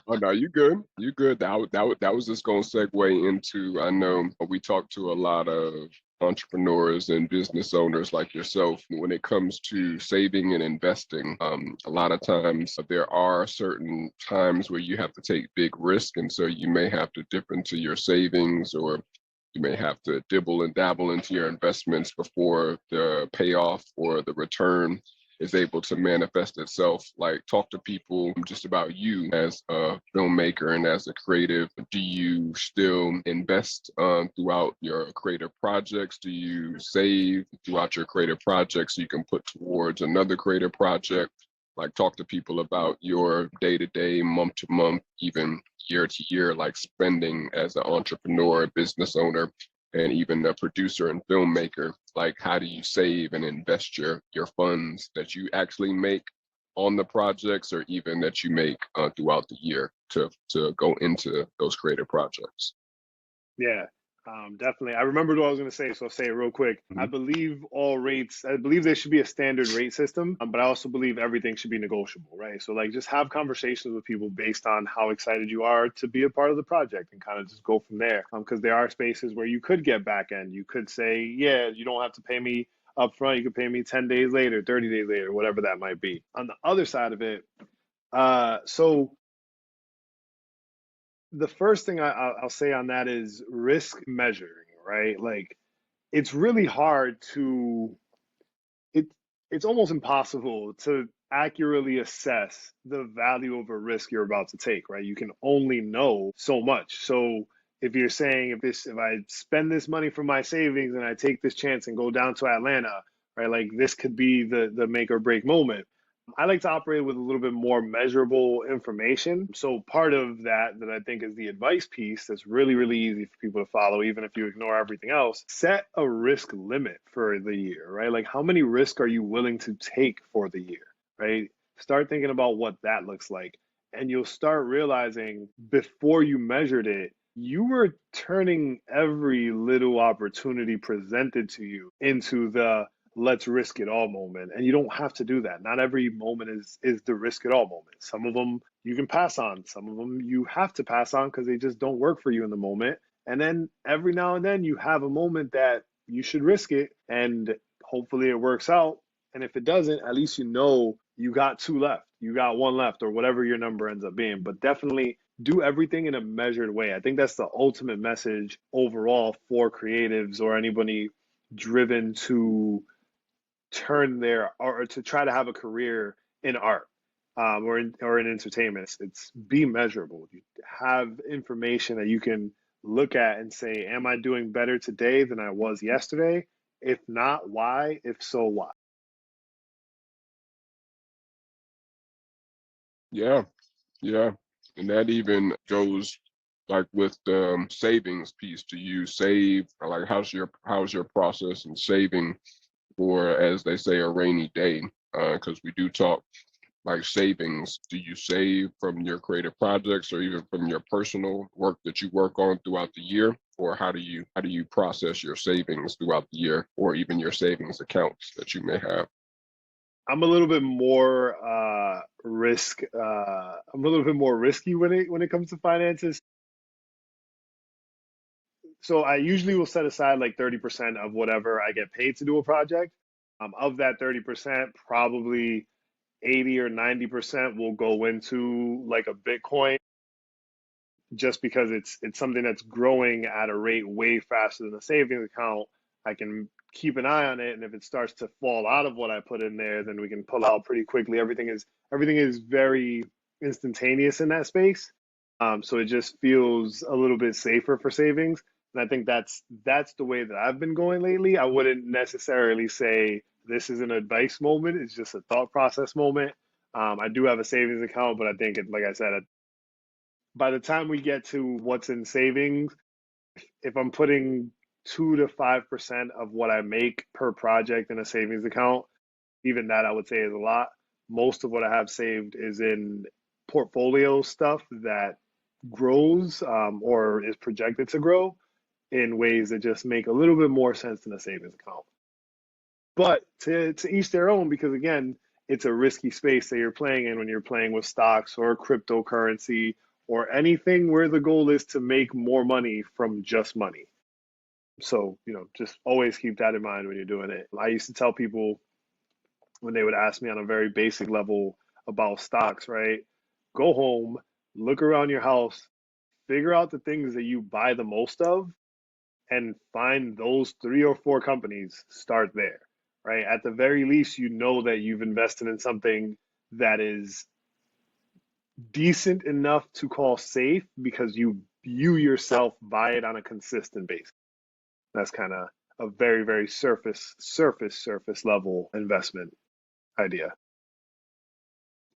Oh no, you good. You good. That was just gonna segue into. I know we talk to a lot of entrepreneurs and business owners like yourself when it comes to saving and investing. A lot of times there are certain times where you have to take big risk, and so you may have to dip into your savings, or you may have to dibble and dabble into your investments before the payoff or the return is able to manifest itself. Like, talk to people just about you as a filmmaker and as a creative. Do you still invest throughout your creative projects? Do you save throughout your creative projects so you can put towards another creative project? Like, talk to people about your day to day, month to month, even year to year, like spending as an entrepreneur, business owner, and even a producer and filmmaker. Like, how do you save and invest your funds that you actually make on the projects, or even that you make throughout the year to go into those creative projects? Yeah, definitely. I remembered what I was going to say, so I'll say it real quick. I Mhm. believe all rates, I believe there should be a standard rate system, but I also believe everything should be negotiable, right? So, like, just have conversations with people based on how excited you are to be a part of the project and kind of just go from there. Because there are spaces where you could get back end. You could say, yeah, you don't have to pay me up front. You could pay me 10 days later, 30 days later, whatever that might be. On the other side of it, so the first thing I'll say on that is risk measuring, right? Like, it's really hard to it it's almost impossible to accurately assess the value of a risk you're about to take, right? You can only know so much. So if you're saying if I spend this money from my savings and I take this chance and go down to Atlanta, right? Like, this could be the make or break moment. I like to operate with a little bit more measurable information. So part of that I think is the advice piece that's really, really easy for people to follow, even if you ignore everything else. Set a risk limit for the year, right? Like, how many risks are you willing to take for the year, right? Start thinking about what that looks like. And you'll start realizing before you measured it, you were turning every little opportunity presented to you into the let's risk it all moment. And you don't have to do that. Not every moment is the risk it all moment. Some of them you can pass on. Some of them you have to pass on because they just don't work for you in the moment. And then every now and then you have a moment that you should risk it, and hopefully it works out. And if it doesn't, at least you know you got two left, you got one left, or whatever your number ends up being. But definitely do everything in a measured way. I think that's the ultimate message overall for creatives or anybody driven to turn their or to try to have a career in art, or in entertainment. It's be measurable. You have information that you can look at and say, am I doing better today than I was yesterday? If not, why? If so, why? Yeah, yeah, and that even goes like with the savings piece. Do you save? Or like, how's your process in saving for, as they say, a rainy day? Because we do talk like savings. Do you save from your creative projects or even from your personal work that you work on throughout the year? Or how do you process your savings throughout the year, or even your savings accounts that you may have? I'm a little bit more risk. I'm a little bit more risky when it comes to finances. So I usually will set aside like 30% of whatever I get paid to do a project. Of that 30%, probably 80 or 90% will go into like a Bitcoin, just because it's something that's growing at a rate way faster than a savings account. I can keep an eye on it, and if it starts to fall out of what I put in there, then we can pull out pretty quickly. Everything is very instantaneous in that space. So it just feels a little bit safer for savings. And I think that's the way that I've been going lately. I wouldn't necessarily say this is an advice moment. It's just a thought process moment. I do have a savings account, but I think like I said, by the time we get to what's in savings, if I'm putting 2 to 5% of what I make per project in a savings account, even that I would say is a lot. Most of what I have saved is in portfolio stuff that grows, or is projected to grow in ways that just make a little bit more sense than a savings account. But to each their own, because again, it's a risky space that you're playing in when you're playing with stocks or cryptocurrency or anything where the goal is to make more money from just money. So, just always keep that in mind when you're doing it. I used to tell people when they would ask me on a very basic level about stocks, right? Go home, look around your house, figure out the things that you buy the most of, and find those 3 or 4 companies, start there, right? At the very least, you know that you've invested in something that is decent enough to call safe because you yourself buy it on a consistent basis. That's kind of a very, very surface level investment idea.